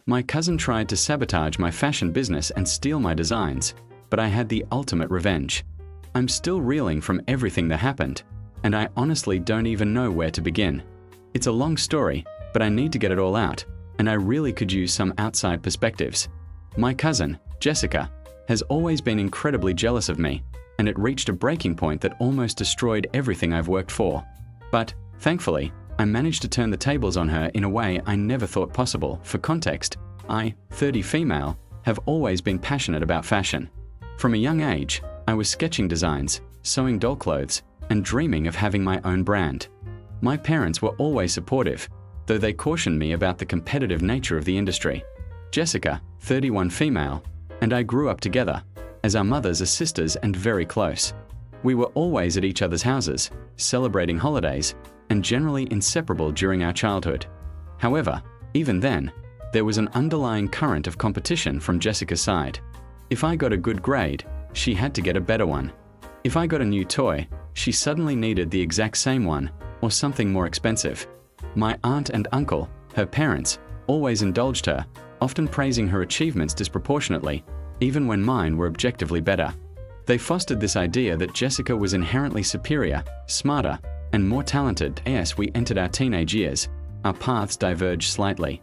My cousin tried to sabotage my fashion business and steal my designs, but I had the ultimate revenge. I'm still reeling from everything that happened, and I honestly don't even know where to begin. It's a long story, but I need to get it all out, and I really could use some outside perspectives. My cousin, Jessica, has always been incredibly jealous of me, and it reached a breaking point that almost destroyed everything I've worked for. But, thankfully, I managed to turn the tables on her in a way I never thought possible. For context, I, 30 female, have always been passionate about fashion. From a young age, I was sketching designs, sewing doll clothes, and dreaming of having my own brand. My parents were always supportive, though they cautioned me about the competitive nature of the industry. Jessica, 31 female, and I grew up together, as our mothers are sisters and very close. We were always at each other's houses, celebrating holidays, and generally inseparable during our childhood. However, even then, there was an underlying current of competition from Jessica's side. If I got a good grade, she had to get a better one. If I got a new toy, she suddenly needed the exact same one, or something more expensive. My aunt and uncle, her parents, always indulged her, often praising her achievements disproportionately, even when mine were objectively better. They fostered this idea that Jessica was inherently superior, smarter, and more talented. As we entered our teenage years, our paths diverged slightly.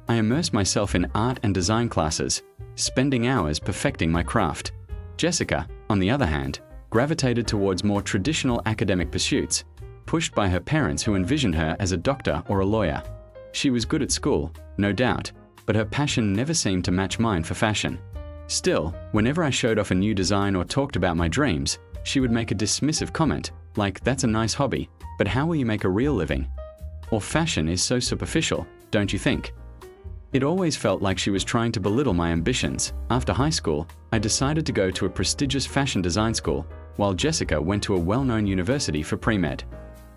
I immersed myself in art and design classes, spending hours perfecting my craft. Jessica, on the other hand, gravitated towards more traditional academic pursuits, pushed by her parents who envisioned her as a doctor or a lawyer. She was good at school, no doubt, but her passion never seemed to match mine for fashion. Still, whenever I showed off a new design or talked about my dreams, she would make a dismissive comment, like, "That's a nice hobby, but how will you make a real living?" Or "Fashion is so superficial, don't you think?" It always felt like she was trying to belittle my ambitions. After high school, I decided to go to a prestigious fashion design school, while Jessica went to a well-known university for pre-med.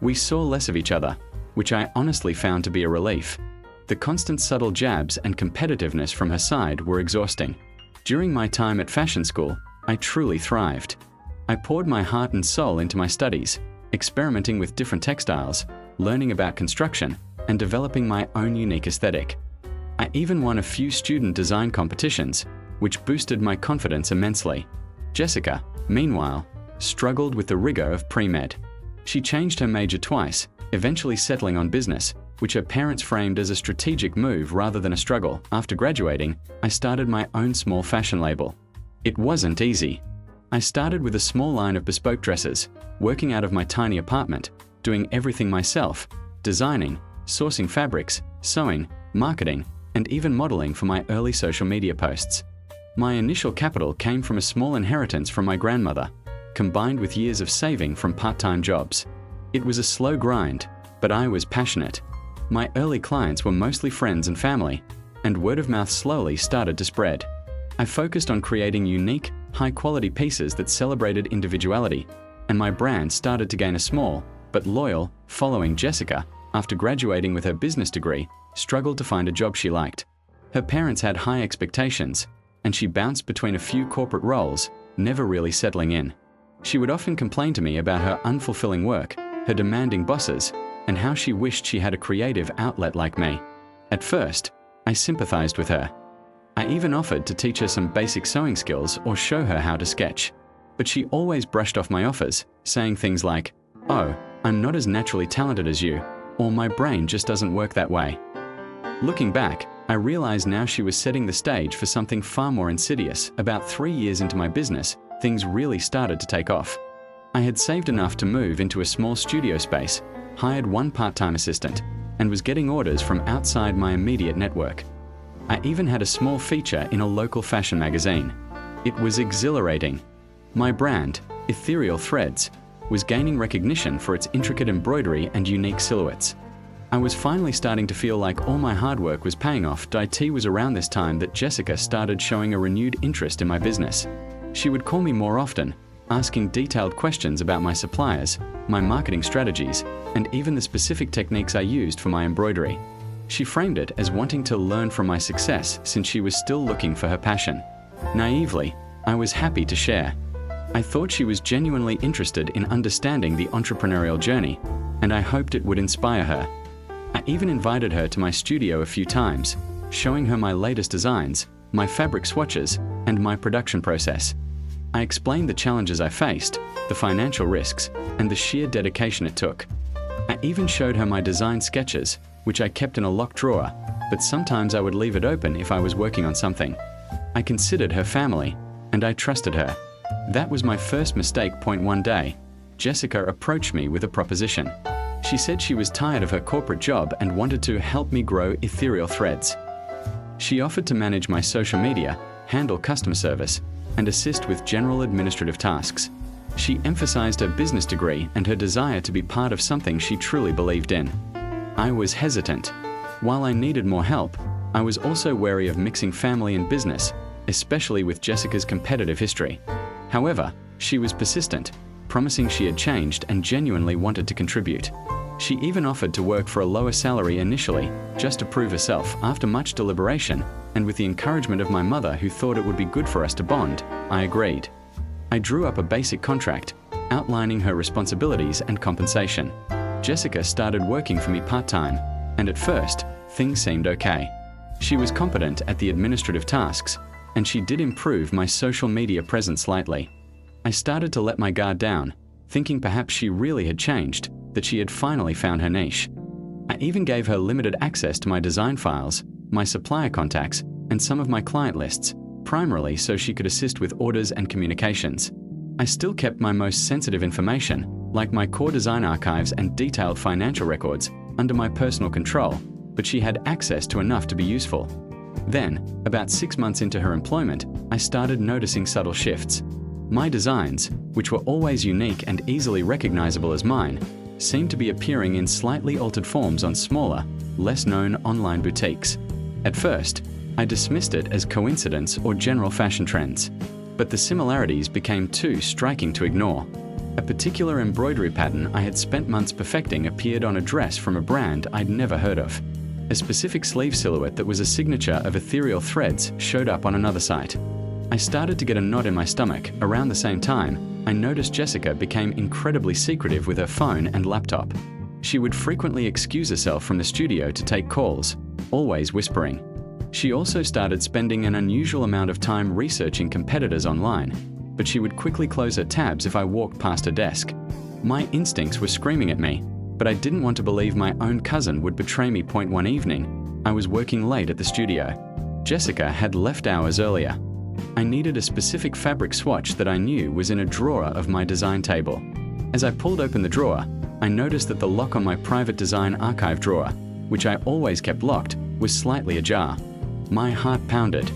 We saw less of each other, which I honestly found to be a relief. The constant subtle jabs and competitiveness from her side were exhausting. During my time at fashion school, I truly thrived. I poured my heart and soul into my studies, experimenting with different textiles, learning about construction, and developing my own unique aesthetic. I even won a few student design competitions, which boosted my confidence immensely. Jessica, meanwhile, struggled with the rigor of pre-med. She changed her major twice, eventually settling on business, which her parents framed as a strategic move rather than a struggle. After graduating, I started my own small fashion label. It wasn't easy. I started with a small line of bespoke dresses, working out of my tiny apartment, doing everything myself, designing, sourcing fabrics, sewing, marketing, and even modeling for my early social media posts. My initial capital came from a small inheritance from my grandmother, combined with years of saving from part-time jobs. It was a slow grind, but I was passionate. My early clients were mostly friends and family, and word of mouth slowly started to spread. I focused on creating unique, high-quality pieces that celebrated individuality, and my brand started to gain a small, but loyal, following. Jessica, after graduating with her business degree, struggled to find a job she liked. Her parents had high expectations, and she bounced between a few corporate roles, never really settling in. She would often complain to me about her unfulfilling work, her demanding bosses, and how she wished she had a creative outlet like me. At first, I sympathized with her. I even offered to teach her some basic sewing skills or show her how to sketch. But she always brushed off my offers, saying things like, "Oh, I'm not as naturally talented as you," or "My brain just doesn't work that way." Looking back, I realized now she was setting the stage for something far more insidious. About 3 years into my business, things really started to take off. I had saved enough to move into a small studio space, hired one part-time assistant, and was getting orders from outside my immediate network. I even had a small feature in a local fashion magazine. It was exhilarating. My brand, Ethereal Threads, was gaining recognition for its intricate embroidery and unique silhouettes. I was finally starting to feel like all my hard work was paying off. It was around this time that Jessica started showing a renewed interest in my business. She would call me more often, asking detailed questions about my suppliers, my marketing strategies, and even the specific techniques I used for my embroidery. She framed it as wanting to learn from my success since she was still looking for her passion. Naively, I was happy to share. I thought she was genuinely interested in understanding the entrepreneurial journey, and I hoped it would inspire her. I even invited her to my studio a few times, showing her my latest designs, my fabric swatches, and my production process. I explained the challenges I faced, the financial risks, and the sheer dedication it took. I even showed her my design sketches, which I kept in a locked drawer, but sometimes I would leave it open if I was working on something. I considered her family, and I trusted her. That was my first mistake. One day, Jessica approached me with a proposition. She said she was tired of her corporate job and wanted to help me grow Ethereal Threads. She offered to manage my social media, handle customer service, and assist with general administrative tasks. She emphasized her business degree and her desire to be part of something she truly believed in. I was hesitant. While I needed more help, I was also wary of mixing family and business, especially with Jessica's competitive history. However, she was persistent, promising she had changed and genuinely wanted to contribute. She even offered to work for a lower salary initially, just to prove herself. After much deliberation, and with the encouragement of my mother who thought it would be good for us to bond, I agreed. I drew up a basic contract, outlining her responsibilities and compensation. Jessica started working for me part-time, and at first, things seemed okay. She was competent at the administrative tasks, and she did improve my social media presence slightly. I started to let my guard down, thinking perhaps she really had changed, that she had finally found her niche. I even gave her limited access to my design files, my supplier contacts, and some of my client lists, primarily so she could assist with orders and communications. I still kept my most sensitive information, like my core design archives and detailed financial records, under my personal control, but she had access to enough to be useful. Then, about 6 months into her employment, I started noticing subtle shifts. My designs, which were always unique and easily recognizable as mine, seemed to be appearing in slightly altered forms on smaller, less-known online boutiques. At first, I dismissed it as coincidence or general fashion trends, but the similarities became too striking to ignore. A particular embroidery pattern I had spent months perfecting appeared on a dress from a brand I'd never heard of. A specific sleeve silhouette that was a signature of Ethereal Threads showed up on another site. I started to get a knot in my stomach. Around the same time, I noticed Jessica became incredibly secretive with her phone and laptop. She would frequently excuse herself from the studio to take calls, always whispering. She also started spending an unusual amount of time researching competitors online, but she would quickly close her tabs if I walked past her desk. My instincts were screaming at me, but I didn't want to believe my own cousin would betray me. One evening, I was working late at the studio. Jessica had left hours earlier. I needed a specific fabric swatch that I knew was in a drawer of my design table. As I pulled open the drawer, I noticed that the lock on my private design archive drawer, which I always kept locked, was slightly ajar. My heart pounded.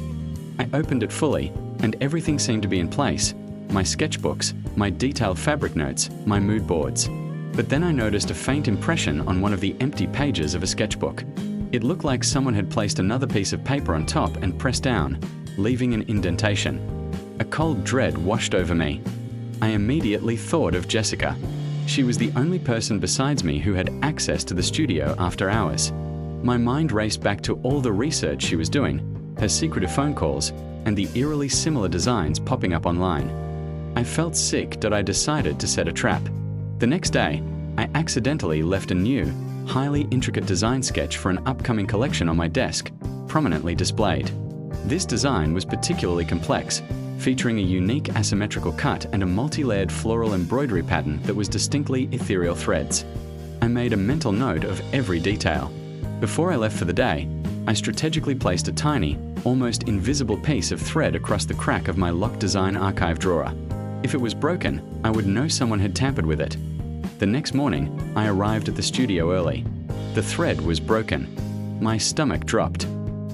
I opened it fully, and everything seemed to be in place. My sketchbooks, my detailed fabric notes, my mood boards. But then I noticed a faint impression on one of the empty pages of a sketchbook. It looked like someone had placed another piece of paper on top and pressed down, leaving an indentation. A cold dread washed over me. I immediately thought of Jessica. She was the only person besides me who had access to the studio after hours. My mind raced back to all the research she was doing, her secretive phone calls, and the eerily similar designs popping up online. I felt sick that I decided to set a trap. The next day, I accidentally left a new, highly intricate design sketch for an upcoming collection on my desk, prominently displayed. This design was particularly complex, featuring a unique asymmetrical cut and a multi-layered floral embroidery pattern that was distinctly Ethereal Threads. I made a mental note of every detail. Before I left for the day, I strategically placed a tiny, almost invisible piece of thread across the crack of my locked design archive drawer. If it was broken, I would know someone had tampered with it. The next morning, I arrived at the studio early. The thread was broken. My stomach dropped.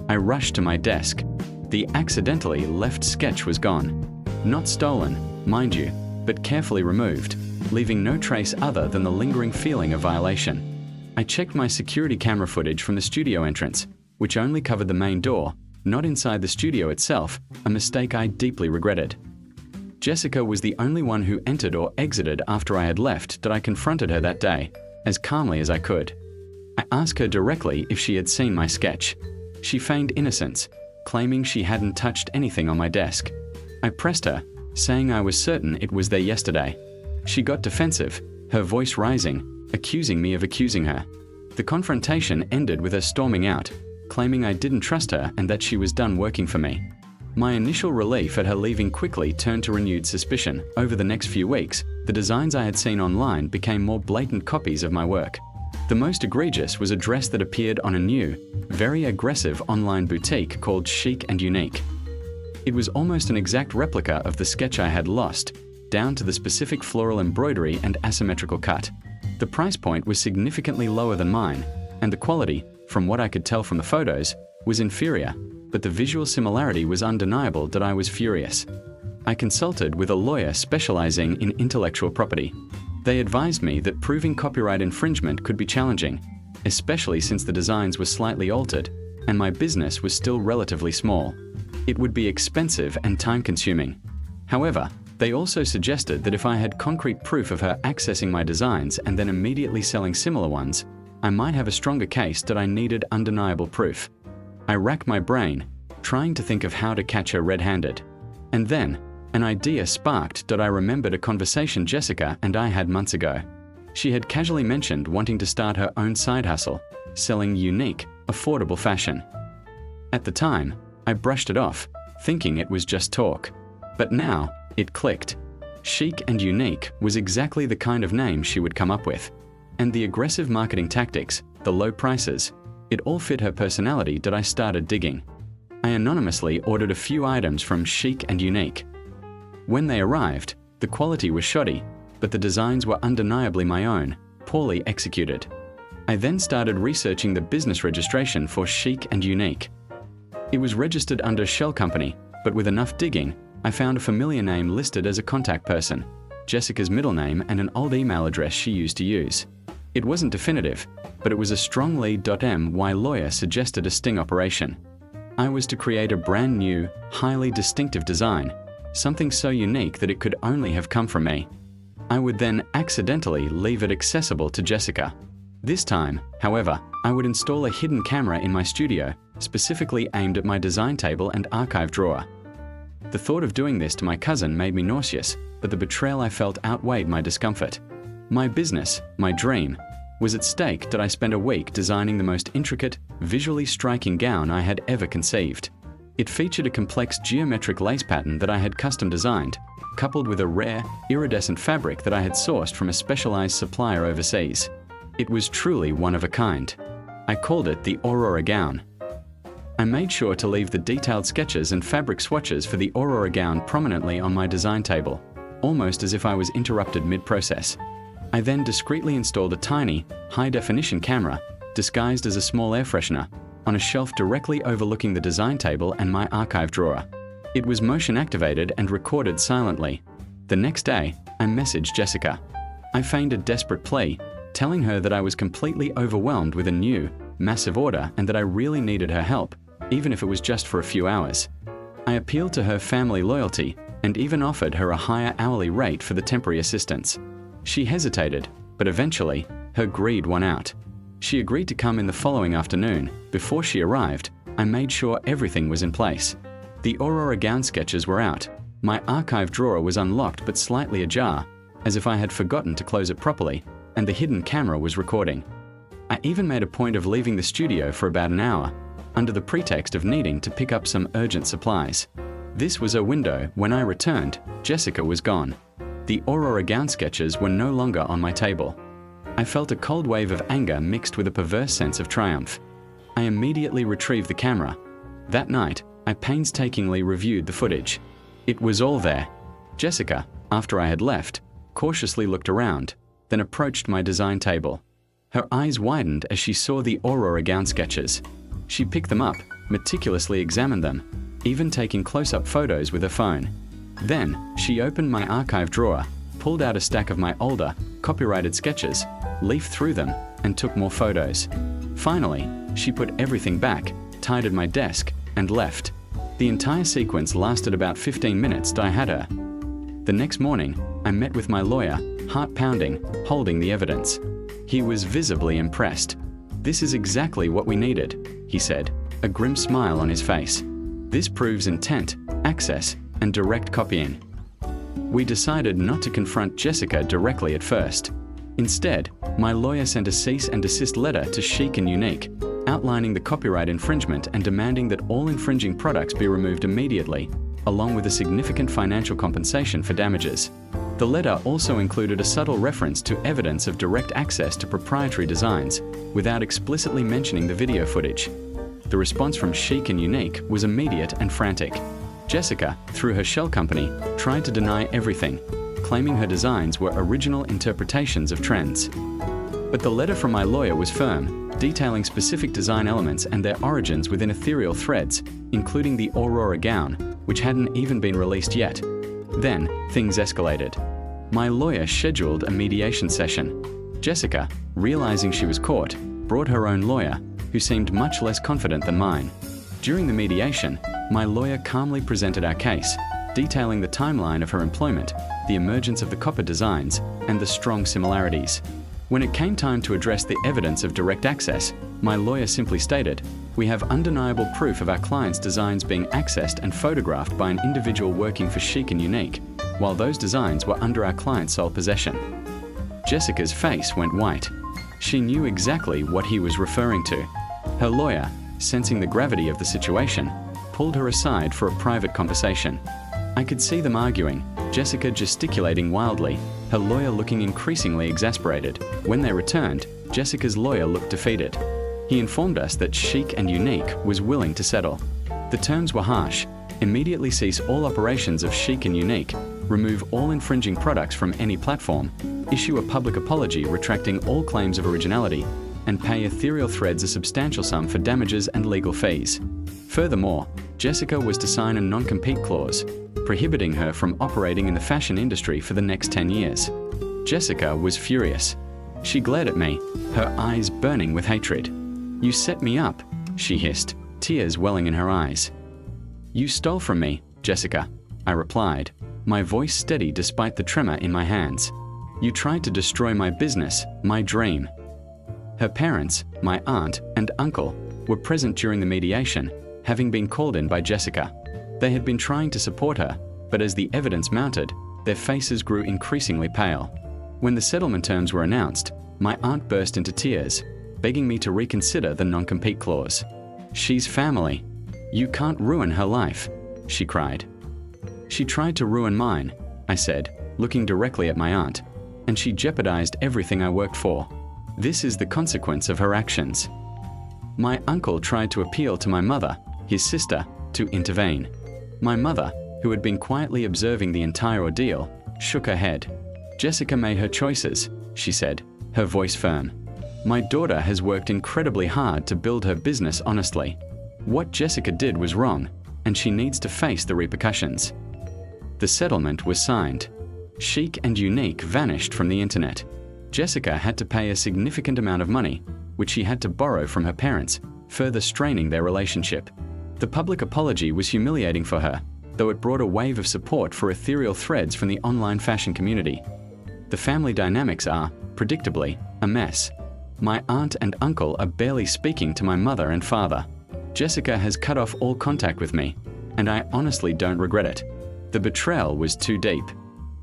I rushed to my desk. The accidentally left sketch was gone. Not stolen, mind you, but carefully removed, leaving no trace other than the lingering feeling of violation. I checked my security camera footage from the studio entrance, which only covered the main door, not inside the studio itself, a mistake I deeply regretted. Jessica was the only one who entered or exited after I had left that I confronted her that day, as calmly as I could. I asked her directly if she had seen my sketch. She feigned innocence, claiming she hadn't touched anything on my desk. I pressed her, saying I was certain it was there yesterday. She got defensive, her voice rising, accusing me of accusing her. The confrontation ended with her storming out, claiming I didn't trust her and that she was done working for me. My initial relief at her leaving quickly turned to renewed suspicion. Over the next few weeks, the designs I had seen online became more blatant copies of my work. The most egregious was a dress that appeared on a new, very aggressive online boutique called Chic and Unique. It was almost an exact replica of the sketch I had lost, down to the specific floral embroidery and asymmetrical cut. The price point was significantly lower than mine, and the quality, from what I could tell from the photos, was inferior, but the visual similarity was undeniable that I was furious. I consulted with a lawyer specializing in intellectual property. They advised me that proving copyright infringement could be challenging, especially since the designs were slightly altered, and my business was still relatively small. It would be expensive and time-consuming. However, they also suggested that if I had concrete proof of her accessing my designs and then immediately selling similar ones, I might have a stronger case that I needed undeniable proof. I racked my brain, trying to think of how to catch her red-handed. And then, an idea sparked that I remembered a conversation Jessica and I had months ago. She had casually mentioned wanting to start her own side hustle, selling unique, affordable fashion. At the time, I brushed it off, thinking it was just talk. But now, it clicked. Chic and Unique was exactly the kind of name she would come up with. And the aggressive marketing tactics, the low prices, it all fit her personality that I started digging. I anonymously ordered a few items from Chic and Unique. When they arrived, the quality was shoddy, but the designs were undeniably my own, poorly executed. I then started researching the business registration for Chic and Unique. It was registered under Shell Company, but with enough digging, I found a familiar name listed as a contact person, Jessica's middle name and an old email address she used to use. It wasn't definitive, but it was a strong lead.my lawyer suggested a sting operation. I was to create a brand new, highly distinctive design, something so unique that it could only have come from me. I would then accidentally leave it accessible to Jessica. This time, however, I would install a hidden camera in my studio, specifically aimed at my design table and archive drawer. The thought of doing this to my cousin made me nauseous, but the betrayal I felt outweighed my discomfort. My business, my dream, was at stake that I spend a week designing the most intricate, visually striking gown I had ever conceived. It featured a complex geometric lace pattern that I had custom designed, coupled with a rare, iridescent fabric that I had sourced from a specialized supplier overseas. It was truly one of a kind. I called it the Aurora gown. I made sure to leave the detailed sketches and fabric swatches for the Aurora gown prominently on my design table, almost as if I was interrupted mid-process. I then discreetly installed a tiny, high-definition camera, disguised as a small air freshener, on a shelf directly overlooking the design table and my archive drawer. It was motion-activated and recorded silently. The next day, I messaged Jessica. I feigned a desperate plea, telling her that I was completely overwhelmed with a new, massive order and that I really needed her help, even if it was just for a few hours. I appealed to her family loyalty and even offered her a higher hourly rate for the temporary assistance. She hesitated, but eventually, her greed won out. She agreed to come in the following afternoon. Before she arrived, I made sure everything was in place. The Aurora gown sketches were out. My archive drawer was unlocked but slightly ajar, as if I had forgotten to close it properly, and the hidden camera was recording. I even made a point of leaving the studio for about an hour, under the pretext of needing to pick up some urgent supplies. This was a window. When I returned, Jessica was gone. The Aurora gown sketches were no longer on my table. I felt a cold wave of anger mixed with a perverse sense of triumph. I immediately retrieved the camera. That night, I painstakingly reviewed the footage. It was all there. Jessica, after I had left, cautiously looked around, then approached my design table. Her eyes widened as she saw the Aurora gown sketches. She picked them up, meticulously examined them, even taking close-up photos with her phone. Then, she opened my archive drawer, pulled out a stack of my older, copyrighted sketches, leafed through them, and took more photos. Finally, she put everything back, tidied my desk, and left. The entire sequence lasted about 15 minutes till I had her. The next morning, I met with my lawyer, heart pounding, holding the evidence. He was visibly impressed. "This is exactly what we needed," he said, a grim smile on his face. "This proves intent, access, and direct copying." We decided not to confront Jessica directly at first. Instead, my lawyer sent a cease and desist letter to Chic and Unique, outlining the copyright infringement and demanding that all infringing products be removed immediately, along with a significant financial compensation for damages. The letter also included a subtle reference to evidence of direct access to proprietary designs, without explicitly mentioning the video footage. The response from Chic and Unique was immediate and frantic. Jessica, through her shell company, tried to deny everything, claiming her designs were original interpretations of trends. But the letter from my lawyer was firm, detailing specific design elements and their origins within ethereal threads, including the Aurora gown, which hadn't even been released yet. Then, things escalated. My lawyer scheduled a mediation session. Jessica, realizing she was caught, brought her own lawyer, who seemed much less confident than mine. During the mediation, my lawyer calmly presented our case, detailing the timeline of her employment, the emergence of the copper designs, and the strong similarities. When it came time to address the evidence of direct access, my lawyer simply stated, "We have undeniable proof of our client's designs being accessed and photographed by an individual working for Chic and Unique, while those designs were under our client's sole possession." Jessica's face went white. She knew exactly what he was referring to. Her lawyer, sensing the gravity of the situation, pulled her aside for a private conversation. I could see them arguing, Jessica gesticulating wildly, her lawyer looking increasingly exasperated. When they returned, Jessica's lawyer looked defeated. He informed us that Chic and Unique was willing to settle. The terms were harsh: immediately cease all operations of Chic and Unique, remove all infringing products from any platform, issue a public apology retracting all claims of originality, and pay Ethereal Threads a substantial sum for damages and legal fees. Furthermore, Jessica was to sign a non-compete clause, prohibiting her from operating in the fashion industry for the next 10 years. Jessica was furious. She glared at me, her eyes burning with hatred. "You set me up," she hissed, tears welling in her eyes. "You stole from me, Jessica," I replied, my voice steady despite the tremor in my hands. "You tried to destroy my business, my dream." Her parents, my aunt and uncle, were present during the mediation, having been called in by Jessica. They had been trying to support her, but as the evidence mounted, their faces grew increasingly pale. When the settlement terms were announced, my aunt burst into tears, begging me to reconsider the non-compete clause. "She's family. You can't ruin her life," she cried. "She tried to ruin mine," I said, looking directly at my aunt, "and she jeopardized everything I worked for. This is the consequence of her actions." My uncle tried to appeal to my mother, his sister, to intervene. My mother, who had been quietly observing the entire ordeal, shook her head. "Jessica made her choices," she said, her voice firm. "My daughter has worked incredibly hard to build her business honestly. What Jessica did was wrong, and she needs to face the repercussions." The settlement was signed. Chic and Unique vanished from the internet. Jessica had to pay a significant amount of money, which she had to borrow from her parents, further straining their relationship. The public apology was humiliating for her, though it brought a wave of support for Ethereal Threads from the online fashion community. The family dynamics are, predictably, a mess. My aunt and uncle are barely speaking to my mother and father. Jessica has cut off all contact with me, and I honestly don't regret it. The betrayal was too deep.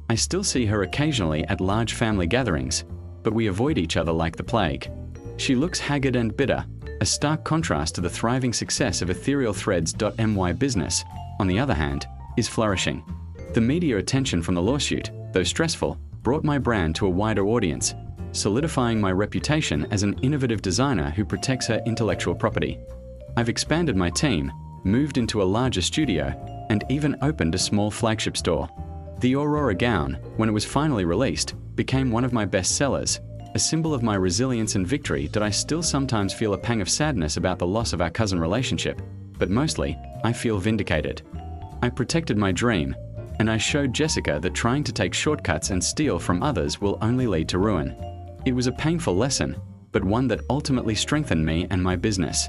I still see her occasionally at large family gatherings, but we avoid each other like the plague. She looks haggard and bitter, a stark contrast to the thriving success of EtherealThreads.my business, on the other hand, is flourishing. The media attention from the lawsuit, though stressful, brought my brand to a wider audience, solidifying my reputation as an innovative designer who protects her intellectual property. I've expanded my team, moved into a larger studio, and even opened a small flagship store. The Aurora gown, when it was finally released, became one of my best sellers, a symbol of my resilience and victory that I still sometimes feel a pang of sadness about the loss of our cousin relationship, but mostly, I feel vindicated. I protected my dream, and I showed Jessica that trying to take shortcuts and steal from others will only lead to ruin. It was a painful lesson, but one that ultimately strengthened me and my business.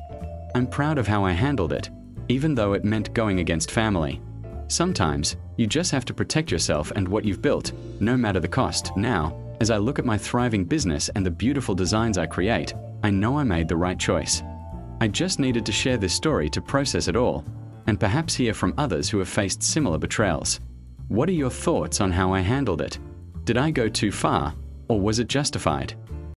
I'm proud of how I handled it, even though it meant going against family. Sometimes, you just have to protect yourself and what you've built, no matter the cost. Now, as I look at my thriving business and the beautiful designs I create, I know I made the right choice. I just needed to share this story to process it all, and perhaps hear from others who have faced similar betrayals. What are your thoughts on how I handled it? Did I go too far, or was it justified?